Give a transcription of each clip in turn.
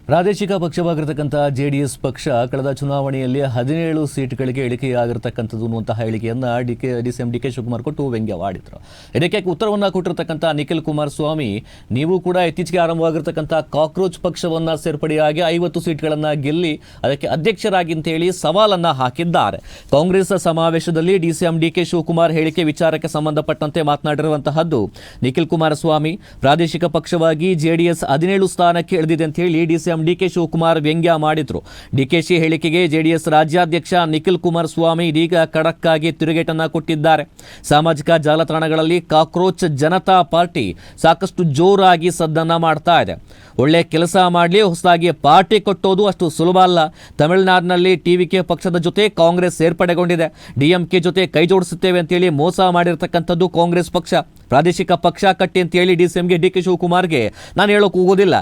ಪ್ರಾದೇಶಿಕ ಪಕ್ಷವಾಗಿರತಕ್ಕಂಥ ಜೆಡಿಎಸ್ ಪಕ್ಷ ಕಳೆದ ಚುನಾವಣೆಯಲ್ಲಿ 17 ಸೀಟ್ಗಳಿಗೆ ಇಳಿಕೆಯಾಗಿರತಕ್ಕಂಥದ್ದು ಅನ್ನುವಂತಹ ಹೇಳಿಕೆಯನ್ನು ಡಿಸಿಎಂ ಡಿ ಕೆ ಶಿವಕುಮಾರ್ ಕೊಟ್ಟು ವ್ಯಂಗ್ಯವಾಡಿದ್ರು. ಇದಕ್ಕೆ ಉತ್ತರವನ್ನು ಕೊಟ್ಟಿರತಕ್ಕಂಥ ನಿಖಿಲ್ ಕುಮಾರಸ್ವಾಮಿ, ನೀವು ಕೂಡ ಇತ್ತೀಚೆಗೆ ಆರಂಭವಾಗಿರತಕ್ಕಂಥ ಕಾಕ್ರೋಚ್ ಪಕ್ಷವನ್ನು ಸೇರ್ಪಡೆಯಾಗಿ 50 ಸೀಟ್ಗಳನ್ನು ಗೆಲ್ಲಿ ಅದಕ್ಕೆ ಅಧ್ಯಕ್ಷರಾಗಿ ಅಂತೇಳಿ ಸವಾಲನ್ನು ಹಾಕಿದ್ದಾರೆ. ಕಾಂಗ್ರೆಸ್ ಸಮಾವೇಶದಲ್ಲಿ ಡಿಸಿಎಂ ಡಿ ಕೆ ಶಿವಕುಮಾರ್ ಹೇಳಿಕೆ ವಿಚಾರಕ್ಕೆ ಸಂಬಂಧಪಟ್ಟಂತೆ ಮಾತನಾಡಿರುವಂತಹದ್ದು. ನಿಖಿಲ್ ಕುಮಾರಸ್ವಾಮಿ ಪ್ರಾದೇಶಿಕ ಪಕ್ಷವಾಗಿ ಜೆಡಿಎಸ್ 17 ಸ್ಥಾನಕ್ಕೆ ಇಳಿದಿದೆ ಅಂತ ಹೇಳಿ ಡಿಸಿಎಂ ಡಿ ಕೆ ಶಿವಕುಮಾರ್ ವ್ಯಂಗ್ಯ ಮಾಡಿದ್ರು. ಡಿಕೆಶಿ ಹೇಳಿಕೆಗೆ ಜೆಡಿಎಸ್ ರಾಜ್ಯಾಧ್ಯಕ್ಷ ನಿಖಿಲ್ ಕುಮಾರಸ್ವಾಮಿ ಇದೀಗ ಖಡಕ್ ಆಗಿ ತಿರುಗೇಟನ್ನ ಕೊಟ್ಟಿದ್ದಾರೆ. ಸಾಮಾಜಿಕ ಜಾಲತಾಣಗಳಲ್ಲಿ ಕಾಕ್ರೋಚ್ ಜನತಾ ಪಾರ್ಟಿ ಸಾಕಷ್ಟು ಜೋರಾಗಿ ಸದ್ದನ್ನ ಮಾಡ್ತಾ ಇದೆ. ಒಳ್ಳೆ ಕೆಲಸ ಮಾಡಲಿ, ಹೊಸದಾಗಿ ಪಾರ್ಟಿ ಕಟ್ಟೋದು ಅಷ್ಟು ಸುಲಭ ಅಲ್ಲ. ತಮಿಳುನಾಡಿನಲ್ಲಿ ಟಿವಿಕೆ ಪಕ್ಷದ ಜೊತೆ ಕಾಂಗ್ರೆಸ್ ಸೇರ್ಪಡೆಗೊಂಡಿದೆ. ಡಿಎಂಕೆ ಜೊತೆ ಕೈ ಜೋಡಿಸುತ್ತೇವೆ ಅಂತೇಳಿ ಮೋಸ ಮಾಡಿರ್ತಕ್ಕಂಥದ್ದು ಕಾಂಗ್ರೆಸ್ ಪಕ್ಷ. ಪ್ರಾದೇಶಿಕ ಪಕ್ಷ ಕಟ್ಟಿ ಅಂತೇಳಿ ಡಿಸಿಎಂಗೆ ಡಿ ಕೆ ಶಿವಕುಮಾರ್ಗೆ ನಾನು ಹೇಳೋಕೆ ಹೋಗೋದಿಲ್ಲ.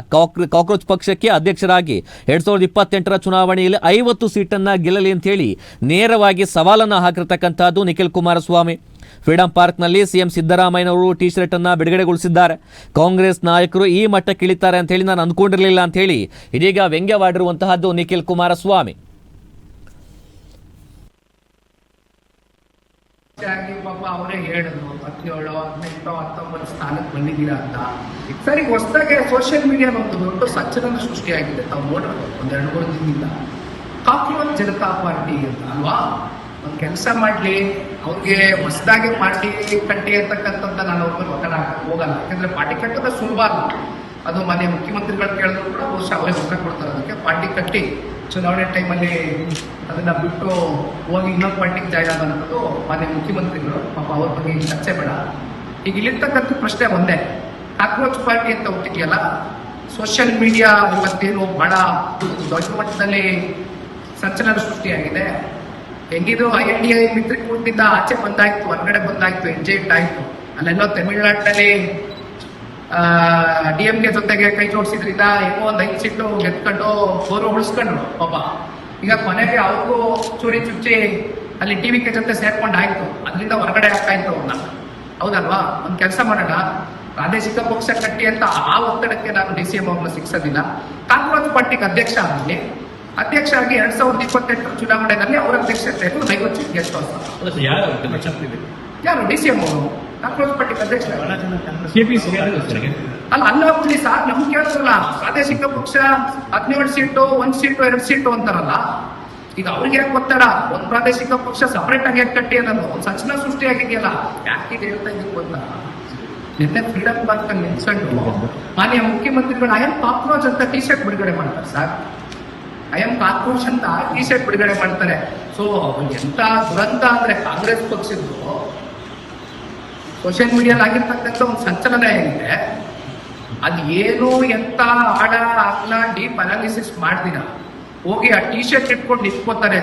ಕಾಕ್ರೋಚ್ ಪಕ್ಷಕ್ಕೆ ಅಧ್ಯಕ್ಷರಾಗಿ 2028 ಚುನಾವಣೆಯಲ್ಲಿ 50 ಸೀಟನ್ನು ಗೆಲ್ಲಲಿ ಅಂತೇಳಿ ನೇರವಾಗಿ ಸವಾಲನ್ನು ಹಾಕಿರ್ತಕ್ಕಂಥದ್ದು ನಿಖಿಲ್ ಕುಮಾರಸ್ವಾಮಿ. ಫ್ರೀಡಂ ಪಾರ್ಕ್ನಲ್ಲಿ ಸಿಎಂ ಸಿದ್ದರಾಮಯ್ಯನವರು ಟಿ ಶರ್ಟ್ ಅನ್ನು ಬಿಡುಗಡೆಗೊಳಿಸಿದ್ದಾರೆ. ಕಾಂಗ್ರೆಸ್ ನಾಯಕರು ಈ ಮಟ್ಟಕ್ಕೆ ಇಳಿತಾರೆ ಅಂತ ಹೇಳಿ ನಾನು ಅಂದ್ಕೊಂಡಿರಲಿಲ್ಲ ಅಂತ ಹೇಳಿ ಇದೀಗ ವ್ಯಂಗ್ಯವಾಡಿರುವಂತಹದ್ದು ನಿಖಿಲ್ ಕುಮಾರಸ್ವಾಮಿ. ಪಾಪ ಅವರೇ ಹೇಳಿದ್ರು 17, 18, 19 ಸ್ಥಾನಕ್ಕೆ ಬಂದಿದ್ದೀರಾ ಅಂತ. ಸರಿ, ಹೊಸದಾಗಿ ಸೋಷಿಯಲ್ ಮೀಡಿಯಾ ಒಂದು ದೊಡ್ಡ ಸಂಚಲನ ಸೃಷ್ಟಿಯಾಗಿದೆ. ತಾವು ನೋಡಿದ್ರು ಒಂದ್ 2-3 ದಿನದಿಂದ ಕಾಕ್ರೋಚ್ ಜನತಾ ಪಾರ್ಟಿ ಅಂತ ಅಲ್ವಾ. ಒಂದು ಕೆಲಸ ಮಾಡ್ಲಿ, ಅವ್ರಿಗೆ ಹೊಸದಾಗಿ ಪಾರ್ಟಿ ಕಟ್ಟಿ ಅಂತಕ್ಕಂಥ ನಾನು ಅವ್ರ ಮೇಲೆ ಒತ್ತಡ ಹೋಗಲ್ಲ. ಯಾಕಂದ್ರೆ ಪಾರ್ಟಿ ಕಟ್ಟೋದು ಸುಲಭ ಅಲ್ಲ. ಅದು ಮನೆ ಮುಖ್ಯಮಂತ್ರಿಗಳು ಕೇಳಿದ್ರು ಕೂಡ ಬಹುಶಃ ಅವರೇ ಉತ್ತರ ಕೊಡ್ತಾರೆ. ಅದಕ್ಕೆ ಪಾರ್ಟಿ ಕಟ್ಟಿ ಚುನಾವಣೆ ಟೈಮಲ್ಲಿ ಅದನ್ನ ಬಿಟ್ಟು ಹೋಗಿ ಇನ್ನೊಂದು ಪಾರ್ಟಿಗೆ ಜಾಯ್ನ್ ಆದಂಥದ್ದು ಮಾನ್ಯ ಮುಖ್ಯಮಂತ್ರಿಗಳು. ಪಾಪ ಅವ್ರ ಬಗ್ಗೆ ಈಗ ಚರ್ಚೆ ಬೇಡ. ಈಗ ಇಲ್ಲಿರ್ತಕ್ಕಂಥ ಪ್ರಶ್ನೆ ಒಂದೇ, ಕಾಕ್ರೋಚ್ ಪಾರ್ಟಿ ಅಂತ ಹುಟ್ಟಿದೆಯಲ್ಲ, ಸೋಷಿಯಲ್ ಮೀಡಿಯಾ ಇವತ್ತೇನು ಬಹಳ ದೊಡ್ಡ ಮಟ್ಟದಲ್ಲಿ ಸಂಚಲನ ಸೃಷ್ಟಿಯಾಗಿದೆ. ಹೆಂಗಿದ್ರು INDA ಮಿತ್ರಕೂಟದಿಂದ ಆಚೆ ಬಂದಾಯ್ತು, ಹೊರಗಡೆ ಬಂದಾಯ್ತು, ಎಕ್ಸಿಟ್ ಆಯ್ತು. ಅಲ್ಲೆಲ್ಲೋ ತಮಿಳುನಾಡಿನಲ್ಲಿ DMK ಜೊತೆಗೆ ಕೈ ಜೋಡಿಸಿದ್ರಿಂದ ಏನೋ ಒಂದು 5 ಸೀಟು ಗೆದ್ಕೊಂಡು ಗೌರವ ಉಳಿಸ್ಕೊಂಡ್ರು ಪಾಪ. ಈಗ ಕೊನೆಗೆ ಅವ್ರಿಗೂ ಚೂರಿ ಚುಚ್ಚಿ ಅಲ್ಲಿ TVK ಜೊತೆ ಸೇರ್ಕೊಂಡು ಆಯ್ತು, ಅದರಿಂದ ಹೊರಗಡೆ ಆಗ್ತಾ ಇತ್ತು ಅವ್ರನ್ನ. ಹೌದಲ್ವಾ? ಒಂದು ಕೆಲಸ ಮಾಡೋಣ, ಪ್ರಾದೇಶಿಕ ಪಕ್ಷ ಕಟ್ಟಿ ಅಂತ ಆ ಒತ್ತಡಕ್ಕೆ ನಾನು DCM ಅವ್ರನ್ನ ಸಿಕ್ಸೋದಿಲ್ಲ. ಕಾಂಗ್ರೆಸ್ ಪಾರ್ಟಿಗೆ ಅಧ್ಯಕ್ಷ ಆಗಲಿ, ಅಧ್ಯಕ್ಷ ಆಗಿ 2028 ಚುನಾವಣೆಯಲ್ಲಿ ಅವರ ಅಧ್ಯಕ್ಷತೆಯನ್ನು ಕೈಗೊಳ್ಳಿ. ಯಾರು DCM ಅವರು ಕಾಂಗ್ರೆಸ್ ಪಾರ್ಟಿಗೆ ಅಧ್ಯಕ್ಷ ಅಲ್ಲ ಹೋಗ್ಲಿ ಸರ್. ನಮ್ಗೆ ಕೇಳಿದ್ರಲ್ಲ, ಪ್ರಾದೇಶಿಕ ಪಕ್ಷ 17 ಸೀಟು, 1 ಸೀಟು, 2 ಸೀಟು ಅಂತಾರಲ್ಲ. ಈಗ ಅವ್ರಿಗೆ ಯಾಕೆ ಒತ್ತಡ? ಒಂದು ಪ್ರಾದೇಶಿಕ ಪಕ್ಷ ಸಪರೇಟ್ ಆಗಿ ಯಾಕೆ ಕಟ್ಟಿ ಅನ್ನೋದು ಒಂದು ಸಂಚಲನ ಸೃಷ್ಟಿಯಾಗಿದೆಯಲ್ಲ. ಯಾಕೆ ಹೇಳ್ತಾ ಇದ್ದೀವಿ ಅಂತ ನಿನ್ನೆ ಫ್ರೀಡಂ ಪಾರ್ಕ್ ಅಲ್ಲಿ ನಿಲ್ಸ್ಕೊಂಡು ಮಾನ್ಯ ಮುಖ್ಯಮಂತ್ರಿಗಳು ಐ ಎಂ ಕಾಕ್ರೋಚ್ ಅಂತ ಟಿ ಶರ್ಟ್ ಬಿಡುಗಡೆ ಮಾಡ್ತಾರೆ ಸರ್. ಐ ಎಂ ಕಾಕ್ರೋಚ್ ಅಂತ ಟಿ ಶರ್ಟ್ ಬಿಡುಗಡೆ ಮಾಡ್ತಾರೆ. ಸೊ ಎಂತ ದುರಂತ ಅಂದ್ರೆ ಕಾಂಗ್ರೆಸ್ ಪಕ್ಷದ್ದು ಸೋಷಿಯಲ್ ಮೀಡಿಯಾದಲ್ಲಿ ಆಗಿರ್ತಕ್ಕಂಥ ಒಂದು ಸಂಚಲನ ಏನಿದೆ, ಅದು ಏನು ಎಂತ ಆಡ ಅಗ್ಲ ಡೀಪ್ ಅನಾಲಿಸಿಸ್ ಮಾಡ್ದಿರ ಹೋಗಿ ಆ ಟಿ ಶರ್ಟ್ ಇಟ್ಕೊಂಡು ನಿಂತ್ಕೋತಾರೆ.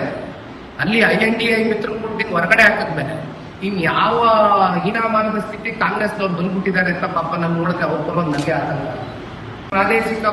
ಅಲ್ಲಿ INDA ಮಿತ್ರಕೂಟದಿಂದ ಹೊರಗಡೆ ಹಾಕಿದ್ಮೇಲೆ ಇನ್ ಯಾವ ಹೀನಾಮಾನದ ಸ್ಥಿತಿ ಕಾಂಗ್ರೆಸ್ನವ್ರು ಬಂದ್ಬಿಟ್ಟಿದ್ದಾರೆ ಅಂತ ಪಾಪ ನಾನು ನೋಡಿದ್ರೆ ಅವ್ರು ಬರೋದು ನನಗೆ ಆಗಲ್ಲ. ಪ್ರಾದೇಶಿಕ